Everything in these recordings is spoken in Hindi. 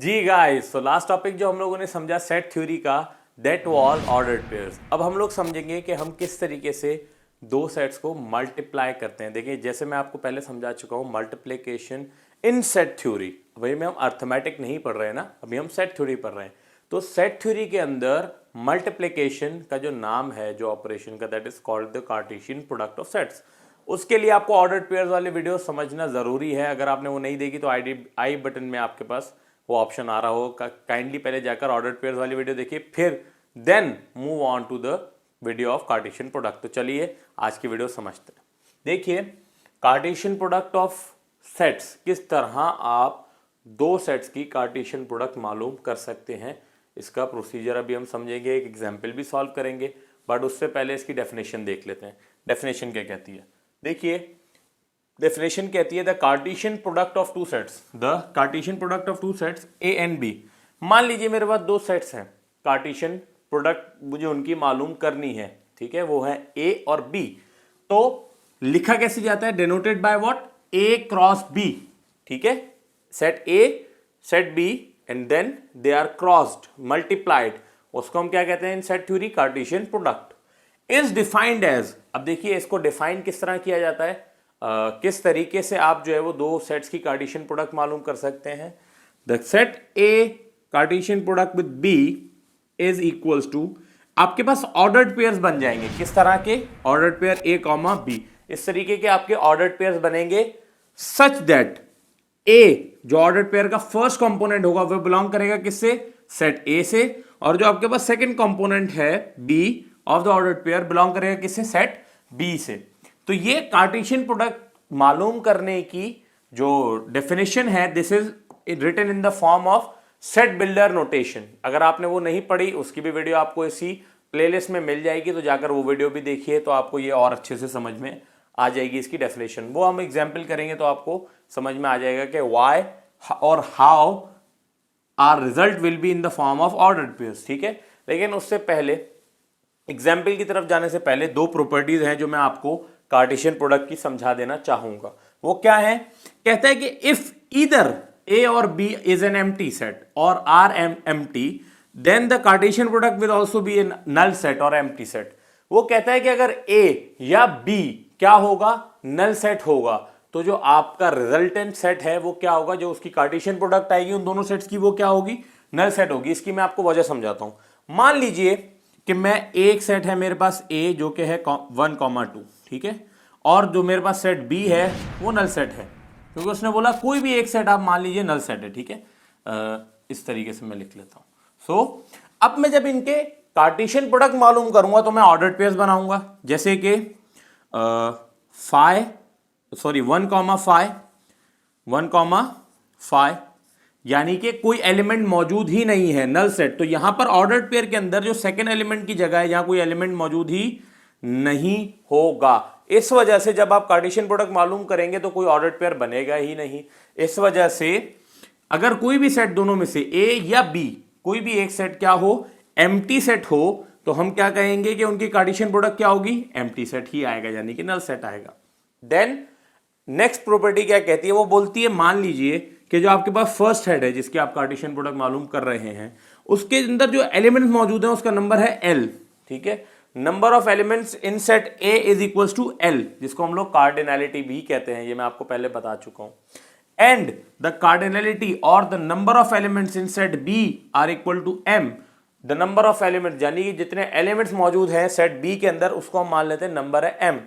जी गाइस, तो लास्ट टॉपिक जो हम लोगों ने समझा सेट थ्योरी का, दैट वाज ऑर्डर्ड पेयर्स। अब हम लोग समझेंगे कि हम किस तरीके से दो सेट्स को मल्टीप्लाई करते हैं। देखिए, जैसे मैं आपको पहले समझा चुका हूँ, मल्टीप्लिकेशन इन सेट थ्योरी। वही में हम अर्थमेटिक नहीं पढ़ रहे हैं ना, अभी हम सेट थ्योरी पढ़ रहे हैं। तो सेट थ्योरी के अंदर मल्टीप्लिकेशन का जो नाम है, जो ऑपरेशन का, that is called the Cartesian product of sets. उसके लिए आपको ऑर्डर्ड पेयर्स वाले वीडियो समझना जरूरी है। अगर आपने वो नहीं देखी तो आई बटन में आपके पास वो ऑप्शन आ रहा हो, काइंडली पहले जाकर ऑर्डर्ड पेयर्स वाली वीडियो देखिए, फिर then move on to the video of Cartesian product. तो चलिए आज की वीडियो समझते हैं। देखिए, कार्टेशियन प्रोडक्ट ऑफ सेट्स, किस तरह आप दो सेट्स की कार्टेशियन प्रोडक्ट मालूम कर सकते हैं, इसका प्रोसीजर अभी हम समझेंगे, एक एग्जाम्पल भी सॉल्व करेंगे। बट उससे पहले इसकी डेफिनेशन देख लेते हैं। डेफिनेशन क्या कहती है? देखिए, डेफिनेशन कहती है the Cartesian product of two sets, the Cartesian product of two sets A and B. मान लीजिए मेरे पास दो सेट्स हैं, कार्टेशियन प्रोडक्ट मुझे उनकी मालूम करनी है, ठीक है, वो है ए और बी। तो लिखा कैसे जाता है? Denoted by what? A cross B, ठीक है। Set A, set B and then they are crossed, multiplied, उसको हम क्या कहते हैं in set theory? Cartesian product. Is defined as, अब देखिए इसको डिफाइन किस तरह किया जाता है, किस तरीके से आप जो है वो दो सेट्स की कार्टेशियन प्रोडक्ट मालूम कर सकते हैं। The set A Cartesian product with B is equals to, आपके पास ऑर्डर्ड पेयर्स बन जाएंगे। किस तरह के ordered pair? A comma B, इस तरीके के आपके ऑर्डर्ड पेयर्स बनेंगे सच दैट ए, जो ऑर्डर्ड पेयर का फर्स्ट कंपोनेंट होगा, वो बिलोंग करेगा किससे? सेट ए से। और जो आपके पास सेकंड कंपोनेंट है B of the ordered pair, belong करेगा किससे? सेट बी से। तो ये कार्टेशियन प्रोडक्ट मालूम करने की जो डेफिनेशन है, this is written in the form of set builder notation. अगर आपने वो नहीं पढ़ी, उसकी भी वीडियो आपको इसी प्लेलिस्ट में मिल जाएगी, तो जाकर वो वीडियो भी देखिए, तो आपको ये और अच्छे से समझ में आ जाएगी इसकी डेफिनेशन। वो हम एग्जाम्पल करेंगे तो आपको समझ में आ जाएगा कि वाई और how are result will be in the form of ordered pairs, ठीक है। लेकिन उससे पहले, एग्जाम्पल की तरफ जाने से पहले, दो प्रॉपर्टीज हैं जो मैं आपको कार्टेशियन प्रोडक्ट की समझा देना चाहूंगा। वो क्या है? कहता है कि इफ ईदर ए और B is an empty set और are empty, then the Cartesian product will also be a null set और एम्प्टी सेट। वो कहता है कि अगर ए या बी क्या होगा? नल सेट होगा, तो जो आपका रिजल्टेंट सेट है वो क्या होगा? जो उसकी कार्टेशियन प्रोडक्ट आएगी उन दोनों सेट्स की, वो क्या होगी? नल सेट होगी। इसकी मैं आपको वजह समझाता हूं। मान लीजिए कि मैं एक सेट है मेरे पास ए, जो कि है 1,2, ठीक है, और जो मेरे पास सेट बी है वो नल सेट है, क्योंकि उसने बोला कोई भी एक सेट आप मान लीजिए नल सेट है, ठीक है। इस तरीके से मैं लिख लेता हूं। सो अब मैं जब इनके कार्टेशियन प्रोडक्ट मालूम करूंगा तो मैं ऑर्डर्ड पेयर्स बनाऊंगा, जैसे कि 1,5, यानी कि कोई एलिमेंट मौजूद ही नहीं है, नल सेट। तो यहां पर ऑर्डर्ड पेयर के अंदर जो सेकेंड एलिमेंट की जगह है, यहां कोई एलिमेंट मौजूद ही नहीं होगा। इस वजह से जब आप कार्टेशियन प्रोडक्ट मालूम करेंगे तो कोई ऑर्डर्ड पेयर बनेगा ही नहीं। इस वजह से अगर कोई भी सेट दोनों में से ए या बी, कोई भी एक सेट क्या हो? एम्प्टी सेट हो, तो हम क्या कहेंगे कि उनकी कार्टेशियन प्रोडक्ट क्या होगी? एम्प्टी सेट ही आएगा, यानी कि नल सेट आएगा। देन नेक्स्ट प्रॉपर्टी क्या कहती है? वो बोलती है, मान लीजिए कि जो आपके पास फर्स्ट हेड है जिसकी आप कार्टेशियन प्रोडक्ट मालूम कर रहे हैं, उसके अंदर जो एलिमेंट्स मौजूद है उसका नंबर है एल, ठीक है। Number of elements in set A is equals to L, जिसको हम लोग कार्डिनैलिटी भी कहते हैं, ये मैं आपको पहले बता चुका हूं। एंड द कार्डिनैलिटी और the number of elements in set B are equal to M, the number of elements, यानी कि जितने एलिमेंट्स मौजूद हैं सेट बी के अंदर, उसको हम मान लेते हैं नंबर है एम।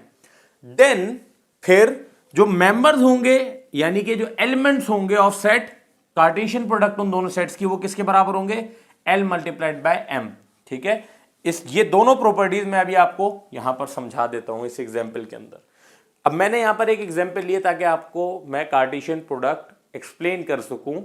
देन फिर जो मेंबर्स होंगे, यानी कि जो एलिमेंट्स होंगे ऑफ सेट, कार्टेशियन प्रोडक्ट उन दोनों सेट्स की, वो किसके बराबर होंगे? एल मल्टीप्लाइड बाय एम, ठीक है। ये दोनों प्रॉपर्टीज मैं अभी आपको यहां पर समझा देता हूं इस एग्जाम्पल के अंदर। अब मैंने यहां पर एक एग्जाम्पल लिया ताकि आपको मैं कार्टेशियन प्रोडक्ट एक्सप्लेन कर सकूं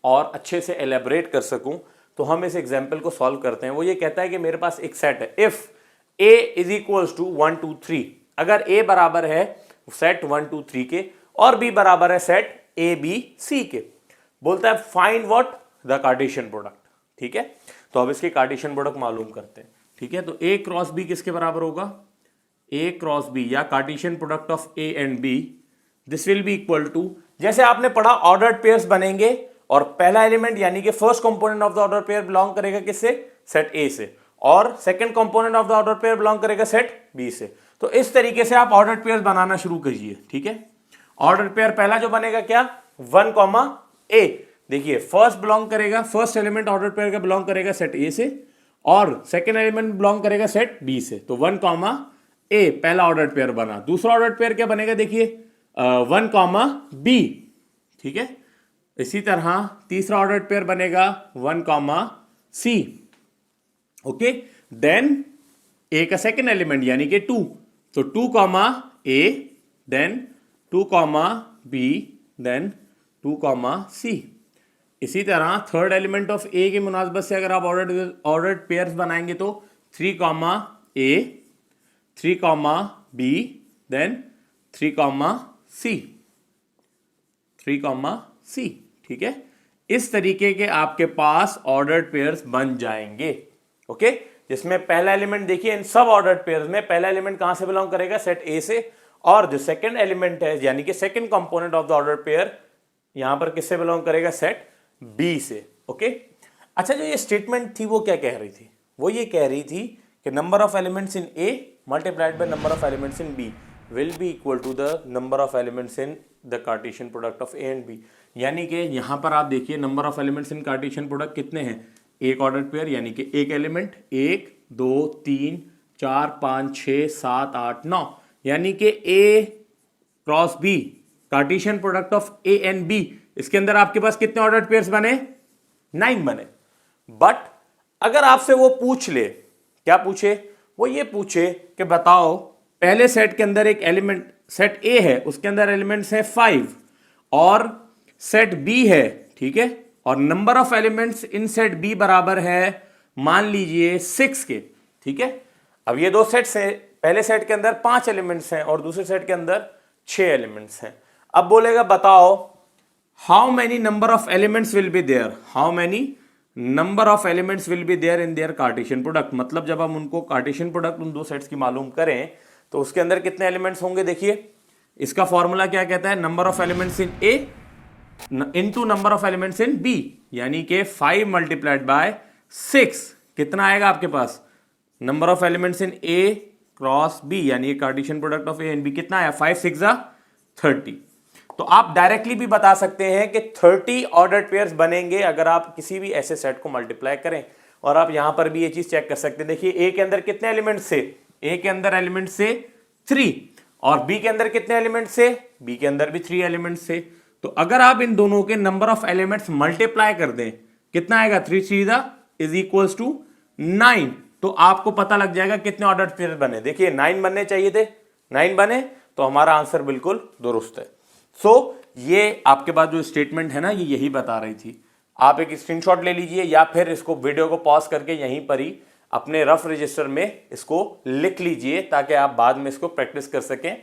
और अच्छे से एलेबरेट कर सकूं। तो हम इस एग्जाम्पल को सॉल्व करते हैं। वो ये कहता है कि मेरे पास एक सेट है, if A is equals to 1 2 3, अगर ए बराबर है सेट 1 2 3 के और बी बराबर है सेट ए बी सी के, बोलता है find what? The Cartesian product, ठीक है। तो अब इसके कार्टेशियन प्रोडक्ट मालूम करते हैं, ठीक है। तो ए क्रॉस बी किसके बराबर होगा? ए क्रॉस बी या Cartesian product of A and B, this will be equal to, जैसे आपने पढ़ा ऑर्डर्ड पेयर्स बनेंगे और पहला एलिमेंट यानी कि first component of the order pair belong करेगा किससे, सेट ए से, और second component of the order pair belong करेगा सेट बी से। तो इस तरीके से आप ऑर्डर पेयर बनाना शुरू कीजिए, ठीक है। ऑर्डर पेयर पहला जो बनेगा क्या, 1, A। देखिए फर्स्ट बिलोंग करेगा, फर्स्ट एलिमेंट ऑर्डर पेयर का बिलोंग करेगा सेट ए से, और सेकंड एलिमेंट बिलोंग करेगा सेट बी से। तो 1, A पहला ऑर्डर पेयर बना। दूसरा ऑर्डर पेयर क्या बनेगा, देखिए 1, B, ठीक है। इसी तरह तीसरा ऑर्डर पेयर बनेगा 1, C, ओके। देन A का सेकंड एलिमेंट यानी कि 2, तो 2, A, then 2, B, then 2, C। इसी तरह थर्ड एलिमेंट ऑफ A के मुनासबत से अगर आप ऑर्डर्ड पेयर्स बनाएंगे तो 3, A, 3, B, then 3, C, 3, C, ठीक है। इस तरीके के आपके पास ऑर्डर्ड पेयर्स बन जाएंगे, ओके। जिसमें पहला एलिमेंट देखिए, इन सब ऑर्डर्ड पेयर्स में पहला एलिमेंट कहां से बिलोंग करेगा, सेट ए से, और जो सेकंड एलिमेंट है यानी कि second component of the order pair यहां पर किससे बिलोंग करेगा, सेट बी से, ओके। अच्छा, जो ये स्टेटमेंट थी वो क्या कह रही थी, वो ये कह रही थी कि number of elements in A multiplied by number of elements in B will be equal to the number of elements in the Cartesian product of A and B. यानी कि यहां पर आप देखिए number of elements in Cartesian product कितने हैं, एक ऑर्डर पेयर यानी कि एक एलिमेंट, 1, 2, 3, 4, 5, 6, 7, 8, 9, यानी कि A cross B Cartesian product of A and B, इसके अंदर आपके पास कितने ऑर्डर्ड पेयर्स बने, 9 बने। बट अगर आपसे वो पूछ ले, क्या पूछे, वो ये पूछे कि बताओ पहले सेट के अंदर एक एलिमेंट सेट ए है, उसके अंदर एलिमेंट्स है 5, और सेट बी है, ठीक है, और number of elements in set B बराबर है मान लीजिए 6 के, ठीक है। अब ये दो सेट्स हैं, पहले सेट के अंदर 5 एलिमेंट्स हैं और दूसरे सेट के अंदर 6 एलिमेंट्स हैं। अब बोलेगा बताओ how many number of elements will be there, how many number of elements will be there in their Cartesian product. मतलब जब हम उनको कार्टेशियन प्रोडक्ट उन दो सेट्स की मालूम करें तो उसके अंदर कितने एलिमेंट्स होंगे। देखिए इसका फॉर्मूला क्या कहता है, number of elements in A into number of elements in B, यानी कि 5 मल्टीप्लाइड बाय 6 कितना आएगा आपके पास, number of elements in A cross B यानी Cartesian product of A and B कितना आया, 5 6 जा 30। तो आप डायरेक्टली भी बता सकते हैं कि 30 ऑर्डर्ड पेयर्स बनेंगे अगर आप किसी भी ऐसे सेट को मल्टीप्लाई करें। और आप यहां पर भी ये चीज चेक कर सकते हैं, देखिए ए के अंदर कितने एलिमेंट्स से, ए के अंदर एलिमेंट से 3, और बी के अंदर कितने एलिमेंट से, बी के अंदर भी 3 एलिमेंट से। तो अगर आप इन दोनों के नंबर ऑफ एलिमेंट्स मल्टीप्लाई कर दें कितना आएगा, 3 3 इज इक्वल्स टू 9। तो आपको पता लग जाएगा कितने ऑर्डर्ड पेयर बने। देखिए 9 बनने चाहिए थे, 9 बने, तो हमारा आंसर बिल्कुल दुरुस्त है। ये आपके पास जो स्टेटमेंट है ना, ये यही बता रही थी। आप एक स्क्रीनशॉट ले लीजिए या फिर इसको वीडियो को पॉज करके यहीं पर ही अपने रफ रजिस्टर में इसको लिख लीजिए ताकि आप बाद में इसको प्रैक्टिस कर सकें।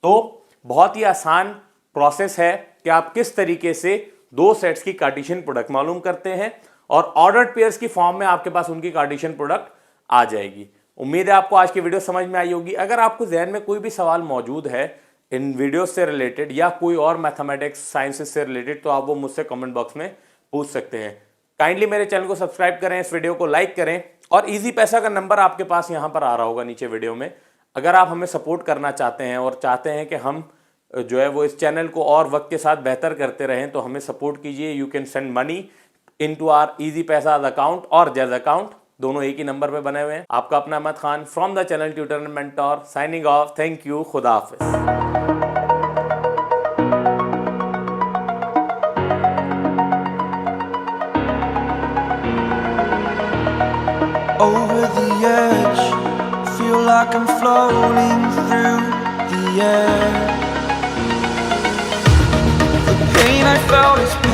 तो बहुत ही आसान प्रोसेस है कि आप किस तरीके से दो सेट्स की कार्टेशियन प्रोडक्ट मालूम करते हैं और ऑर्डर्ड पेयर्स की फॉर्म में आपके पास उनकी कार्टेशियन प्रोडक्ट आ जाएगी। उम्मीद है आपको आज की वीडियो समझ में आई होगी। अगर आपको जहन में कोई भी सवाल मौजूद है इन वीडियो से रिलेटेड या कोई और मैथमेटिक्स साइंसेस से रिलेटेड, तो आप वो मुझसे कमेंट बॉक्स में पूछ सकते हैं। काइंडली मेरे चैनल को सब्सक्राइब करें, इस वीडियो को लाइक करें, और इजी पैसा का नंबर आपके पास यहां पर आ रहा होगा नीचे वीडियो में। अगर आप हमें सपोर्ट करना चाहते हैं और चाहते हैं कि हम जो है वो इस चैनल को और वक्त के साथ बेहतर करते रहें, तो हमें सपोर्ट कीजिए। You can send money into our Easypaisa account और जैज अकाउंट, दोनों एक ही नंबर पे बने हुए हैं। आपका अपना Ahmad Khan from the channel tutor and mentor signing off. Thank you, खुदा हाफिज। Over the edge, feel like I'm floating through the air. The pain I felt is pain.